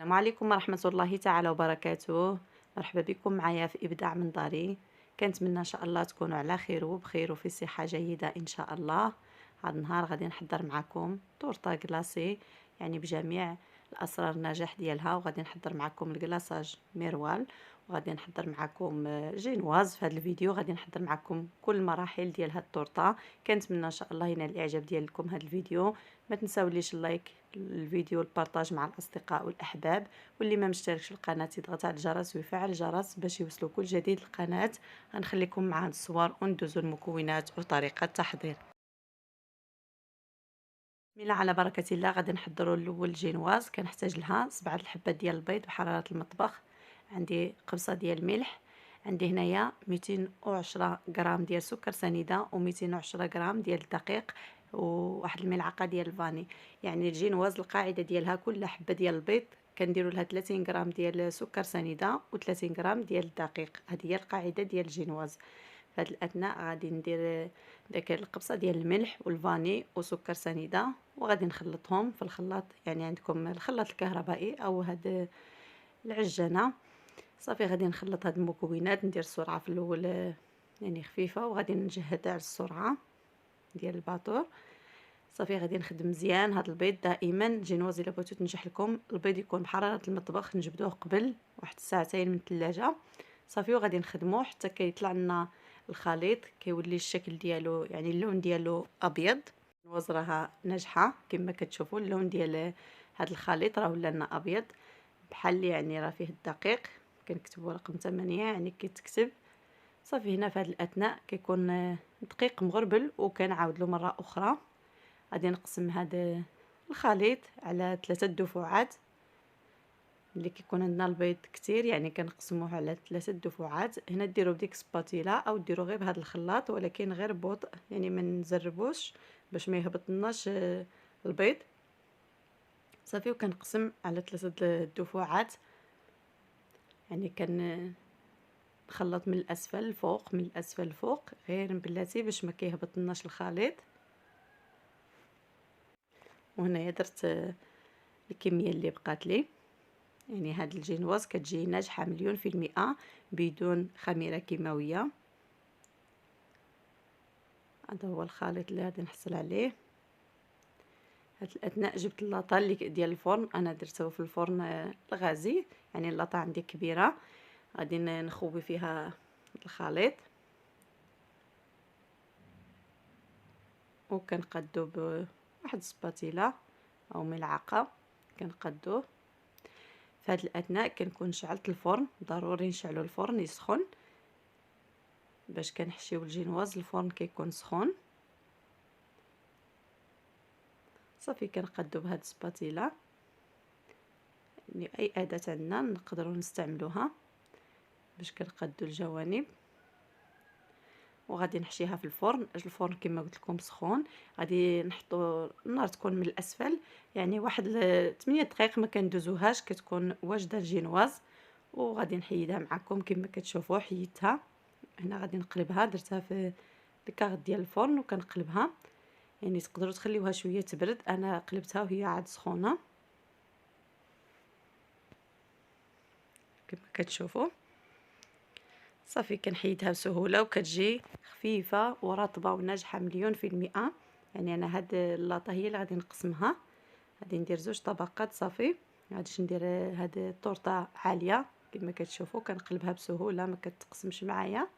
السلام عليكم ورحمة الله تعالى وبركاته. مرحبا بكم معايا في إبداع من داري. كنتمنى إن شاء الله تكونوا على خير وبخير وفي صحة جيدة إن شاء الله. هذا النهار غادي نحضر معكم تورته كلاصي، يعني بجميع الأسرار النجاح ديالها، وغادي نحضر معكم الكلاصاج ميروال، وغادي نحضر معكم جينواز. في هذا الفيديو غادي نحضر معكم كل المراحل ديال هاد التورته. كنتمنى ان شاء الله ينال الاعجاب ديالكم هذا الفيديو. ما تنساوليش اللايك الفيديو، البارطاج مع الاصدقاء والاحباب، واللي ما مشتركش في القناه يضغط على الجرس ويفعل الجرس باش يوصلوا كل جديد للقناه. غنخليكم مع الصور وندوزوا المكونات وطريقه التحضير. بسم الله على بركه الله. غادي نحضروا الاول جينواز. كنحتاج لها 7 الحبات ديال البيض بحراره المطبخ، عندي قبصه ديال الملح، عندي هنايا 210 غرام ديال سكر سنيده و210 غرام ديال الدقيق، وواحد الملعقه ديال الفاني. يعني الجينواز القاعده ديالها كل حبه ديال البيض كنديروا لها 30 غرام ديال سكر سنيده و30 غرام ديال الدقيق. هذه هي القاعده ديال الجينواز. في هذا الاثناء غادي ندير داك القبصه ديال الملح والفاني وسكر سنيده، وغادي نخلطهم في الخلاط. يعني عندكم الخلاط الكهربائي او هاد العجانه. صافي غادي نخلط هاد المكونات، ندير السرعه في الاول يعني خفيفه، وغادي نجهد على السرعه ديال الباطور. صافي غادي نخدم مزيان هاد البيض. دائما الجينواز الا بغيتو تنجح لكم البيض يكون بحراره المطبخ، نجبدوه قبل واحد ساعتين من الثلاجه. صافي وغادي نخدموه حتى كيطلع لنا الخليط، كيولي الشكل ديالو يعني اللون ديالو ابيض. الجينواز راها ناجحه كما كتشوفوا، اللون ديال هاد الخليط راه ولا لنا ابيض بحال يعني راه فيه الدقيق. كنكتبوا رقم 8 يعني كيتكتب. صافي هنا في هذا الاثناء كيكون دقيق مغربل، وكنعاود له مره اخرى. غادي نقسم هذا الخليط على 3 دفعات. اللي كيكون عندنا البيض كتير يعني كنقسموه على 3 دفعات. هنا ديروا بديك سباتيلا او ديروا غير بهذا الخلاط، ولكن غير ببطء يعني ما نزربوش باش ما يهبطناش البيض. صافي وكنقسم على 3 دفعات، يعني نخلط من الاسفل الفوق من الاسفل الفوق غير بلاتي باش ما كيهبطناش الخليط. وهنايا درت الكميه اللي بقات لي. يعني هاد الجينواز كتجي ناجحه 100% بدون خميره كيماويه. هذا هو الخليط اللي غادي نحصل عليه. هاد الاثناء جبت اللاطه اللي ديال الفرن، انا درته في الفرن الغازي، يعني اللاطه عندي كبيره. غادي نخوي فيها الخليط وكنقادو بواحد سباتيلا او ملعقه. كنقادوه في هذا الاثناء كنكون شعلت الفرن. ضروري نشعلوا الفرن يسخن باش كنحشيو الجينواز. الفرن كيكون سخون. صافي كنقادو بهاد السباتيلا، يعني اي اداه عندنا نقدروا نستعملوها باش كنقادو الجوانب. وغادي نحشيها في الفرن. الفرن كما قلت لكم سخون. غادي نحطوا النار تكون من الاسفل، يعني واحد 8 دقائق ما كندوزوهاش كتكون واجده الجينواز. وغادي نحيدها معكم كما كتشوفوا. حيدتها هنا غادي نقلبها، درتها في الكاغ ديال الفرن وكنقلبها. يعني تقدروا تخليوها شويه تبرد، انا قلبتها وهي عاد سخونه كما كتشوفوا. صافي كنحيدها بسهوله وكتجي خفيفه ورطبه وناجحه 100%. يعني انا هاد اللاطه هي اللي غادي نقسمها. غادي ندير 2 طبقات. صافي غاديش ندير هاد الطورطه عاليه كما كتشوفوا. كنقلبها بسهوله ما كتقسمش معايا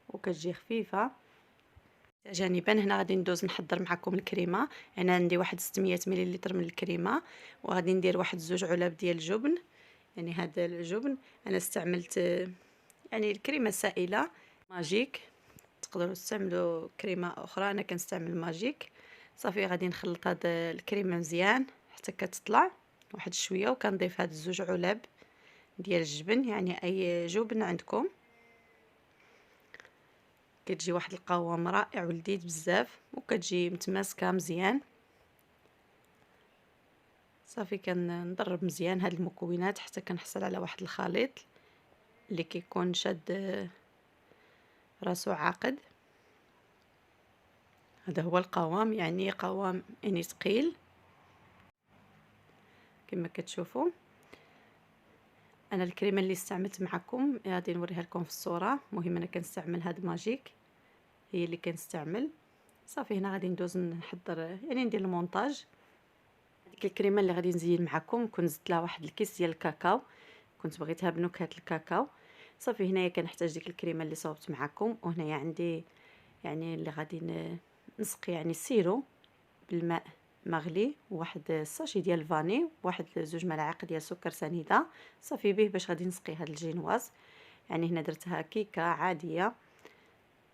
وكتجي خفيفه. جانبا هنا غادي ندوز نحضر معكم الكريمه. انا عندي واحد 600 ملل من الكريمه، وغادي ندير واحد 2 علب ديال الجبن. يعني هذا الجبن انا استعملت يعني الكريمه السائله ماجيك. تقدروا تستعملوا كريمه اخرى، انا كنستعمل ماجيك. صافي غادي نخلط هاد الكريمه مزيان حتى كتطلع واحد شويه، وكنضيف هاد 2 علب ديال الجبن، يعني اي جبن عندكم. كتجي واحد القوام رائع ولذيذ بزاف وكتجي متماسكه مزيان. صافي كنضرب مزيان هاد المكونات حتى كنحصل على واحد الخليط اللي كيكون شاد راسو عاقد. هذا هو القوام، يعني قوام يعني ثقيل كما كتشوفوا. انا الكريمه اللي استعملت معكم غادي نوريها لكم في الصوره. المهم انا كنستعمل هاد ماجيك، هي اللي كنستعمل. صافي هنا غادي ندوز نحضر يعني ندير المونتاج. ديك الكريمه اللي غادي نزين معكم كنت زدت لها واحد الكيس ديال الكاكاو، كنت بغيتها بنكهه الكاكاو. صافي هنايا كنحتاج ديك الكريمه اللي صوبت معكم، وهنايا عندي يعني اللي غادي نسقي يعني السيرو بالماء مغلي، وواحد الساشي ديال الفاني، وواحد 2 ملاعق ديال سكر سنيده. صافي به باش غادي نسقي هاد الجينواز. يعني هنا درتها كيكه عاديه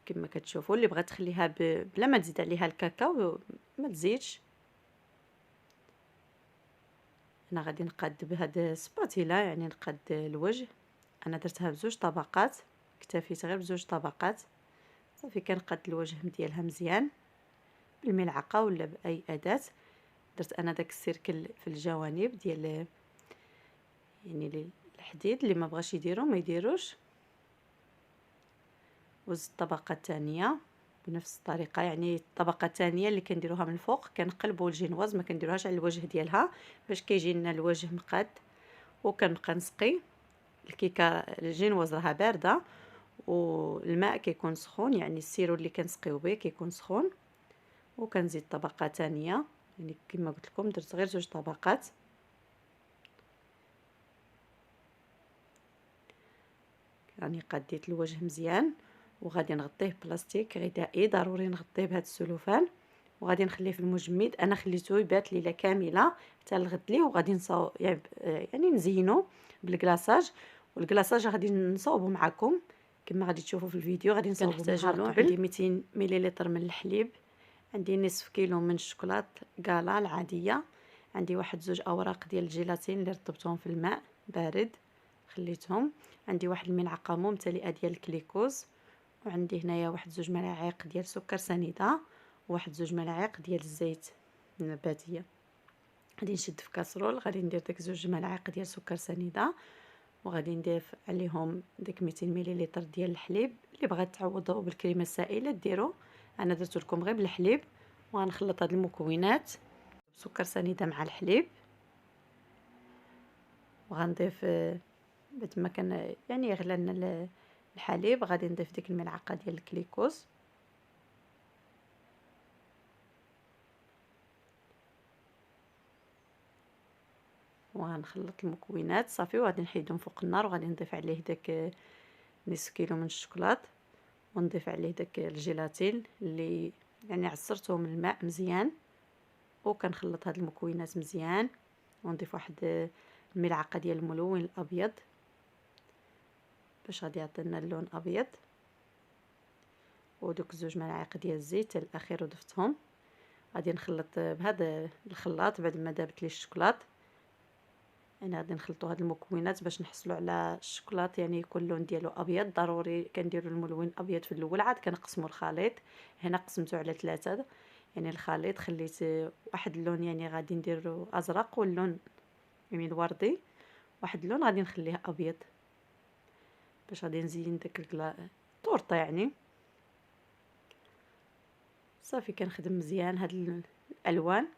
كما كتشوفوا. اللي بغات تخليها بلا ما تزيد عليها الكاكاو ما تزيدش. انا غادي نقاد بهاد السباتيلا، يعني نقاد الوجه. انا درتها بزوج طبقات، اكتفيت غير بزوج طبقات. صافي كنقاد الوجه ديالها مزيان بالملعقه ولا باي اداه. درت انا داك السيركل في الجوانب ديال يعني الحديد، اللي ما بغاش يديرو ما يديروش. وزدت الطبقه الثانيه بنفس الطريقه، يعني الطبقه الثانيه اللي كنديروها من الفوق كنقلبوا الجينواز، ما كنديروهاش على الوجه ديالها باش كيجي لنا الوجه مقاد. وكنبقى نسقي الكيكه. الجينواز راها بارده والماء كيكون سخون، يعني السيرو اللي كنسقيو به كيكون سخون. وكنزيد طبقه ثانيه، يعني كما قلت لكم درت غير 2 طبقات. يعني قديت الوجه مزيان، وغادي نغطيه بلاستيك غذائي، ضروري نغطيه بهذا السلوفان. وغادي نخليه في المجمد. انا خليته يبات ليله كامله حتى الغد ليه. وغادي يعني نزينو بالكلاصاج. والكلاصاج غادي نصاوبو معكم كما غادي تشوفوا في الفيديو. غادي نصاوبو نهار قبل. عندي 200 مليلتر من الحليب، عندي نصف كيلو من الشوكولات كالا العاديه، عندي واحد 2 اوراق ديال الجيلاتين اللي رطبتهم في الماء بارد خليتهم، عندي واحد الملعقه ممتلئه ديال الكليكوز، وعندي هنايا واحد 2 ملاعق ديال سكر سنيده، وواحد 2 ملاعق ديال الزيت النباتيه. غادي نشد في كاسرول، غادي ندير داك 2 ملاعق ديال سكر سنيده، وغادي نضيف عليهم داك 200 مليلتر ديال الحليب. اللي بغات تعوضوا بالكريمه السائله ديروا، انا درت لكم غير بالحليب. وغنخلط هاد المكونات سكر سنيده مع الحليب. وغنضيف بعد ما كان يعني يغلى لنا الحليب غادي نضيف ديك الملعقه ديال الكليكوز. وغنخلط المكونات صافي، وغادي نحيدهم فوق النار، وغادي نضيف عليه داك نصف كيلو من الشوكولات، ونضيف عليه داك الجيلاتين اللي يعني عصرته من الماء مزيان. وكنخلط هاد المكونات مزيان، ونضيف واحد الملعقه ديال الملون الابيض باش غادي يعطينا اللون ابيض. ودوك 2 ملاعق ديال الزيت الاخير وضفتهم. غادي نخلط بهذا الخلاط بعد ما دابت لي الشوكولات. يعني غادي نخلطوا هاد المكونات باش نحصلوا على الشوكولات يعني يكون اللون ديالو ابيض. ضروري كنديروا الملون ابيض في الاول، عاد كنقسموا الخليط. هنا قسمته على 3، يعني الخليط خليت واحد اللون يعني غادي نديرو ازرق، واللون يعني الوردي، واحد اللون غادي نخليه ابيض باش غادي نزين داك الطورطه يعني. صافي كنخدم مزيان هاد الالوان.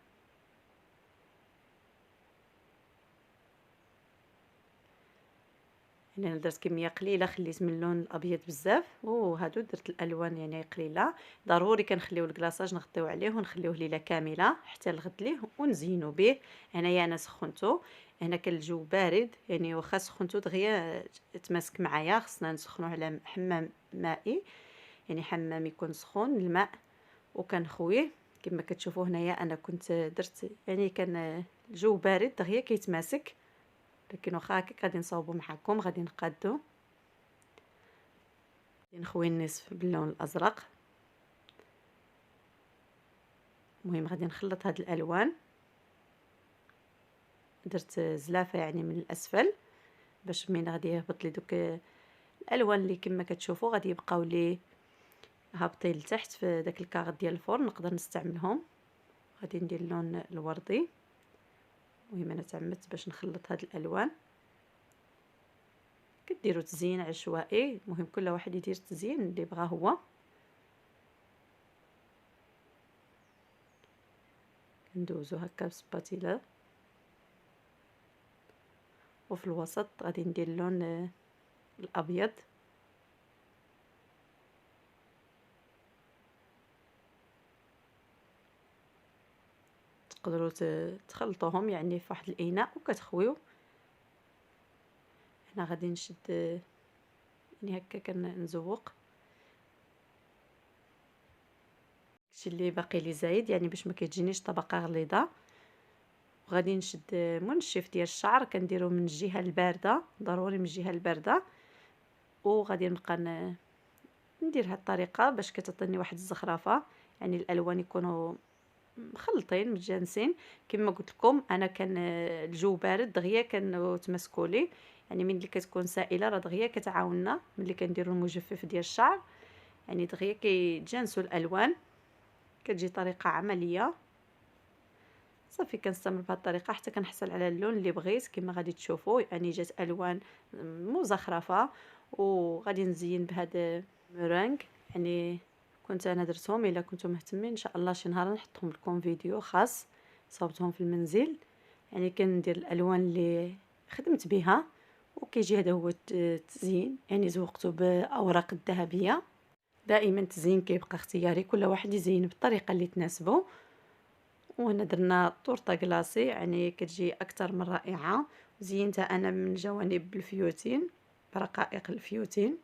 يعني انا درت كميه قليله، خليت من اللون الابيض بزاف، وهادو درت الالوان يعني قليله. ضروري كنخليو الكلاصاج نغطيو عليه ونخليوه ليله كامله حتى الغد ليه ونزينو به. هنايا انا سخنته، هنا كان الجو بارد يعني واخا سخنته دغيا تماسك معايا. خصنا نسخنوه على حمام مائي، يعني حمام يكون سخون الماء، وكنخويه كما كتشوفوا. هنايا انا كنت درت يعني كان الجو بارد دغيا كيتماسك، لكن واخا هكاك غادي نصاوبو معكم. غادي نقادو، غادي نخوي النصف باللون الازرق. المهم غادي نخلط هاد الالوان. درت زلافه يعني من الاسفل باش من غادي يهبط لي دوك الالوان اللي كما كتشوفوا غادي يبقاو لي هابطين لتحت في داك الكاغط ديال الفرن، نقدر نستعملهم. غادي ندير اللون الوردي. المهم انا تعمدت باش نخلط هاد الالوان. كديروا تزيين عشوائي، المهم كل واحد يدير التزيين اللي بغاه هو. ندوزو هكا بسباتيلا، وفي الوسط غادي ندير اللون الابيض. تقدروا تخلطوهم يعني في واحد الاناء وكتخويو. هنا غادي نشد يعني هكا كنزوق داكشي اللي باقي لي زايد، يعني باش ما كتجينيش طبقه غليظه. وغادي نشد منشف ديال الشعر كنديرو من الجهه البارده، ضروري من الجهه البارده. وغادي نبقى ندير هاد الطريقه باش كتعطيني واحد الزخرفه، يعني الالوان يكونوا مخلطين متجانسين. كما قلت لكم انا كان الجو بارد دغيا كنتمسكوا لي، يعني ملي كتكون سائله راه دغيا كتعاوننا ملي كنديروا المجفف ديال الشعر، يعني دغيا كيتجانسوا الالوان، كتجي طريقه عمليه. صافي كنستمر بهذه الطريقه حتى كنحصل على اللون اللي بغيت كما غادي تشوفوا، يعني جات الوان مزخرفه. وغادي نزين بهذا المرانك، يعني كنت انا درتهم. الا كنتم مهتمين ان شاء الله شي نهار نحطهم لكم فيديو خاص صوبتهم في المنزل. يعني كندير الالوان اللي خدمت بها وكيجي هذا هو التزيين، يعني زوقته باوراق الذهبيه. دائما التزيين كيبقى اختياري، كل واحد يزين بالطريقه اللي تناسبه. وهنا درنا طورطه كلاصي، يعني كتجي اكثر من رائعه. زينتها انا من الجوانب بالفيوتين، برقائق الفيوتين.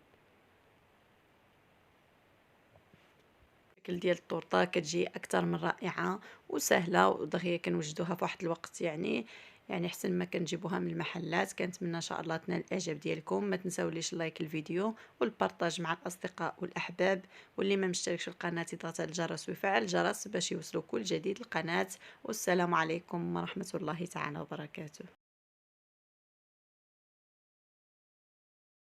الشكل ديال الطورطه كتجي اكثر من رائعه وسهله ودغيا كنوجدوها في واحد الوقت، يعني احسن ما كنجيبوها من المحلات. كنتمنى ان شاء الله تنال الاعجاب ديالكم. ما تنساوليش لايك الفيديو والبارطاج مع الاصدقاء والاحباب، واللي ما مشتركش في القناه يضغط على الجرس ويفعل الجرس باش يوصلوا كل جديد القناه. والسلام عليكم ورحمه الله تعالى وبركاته.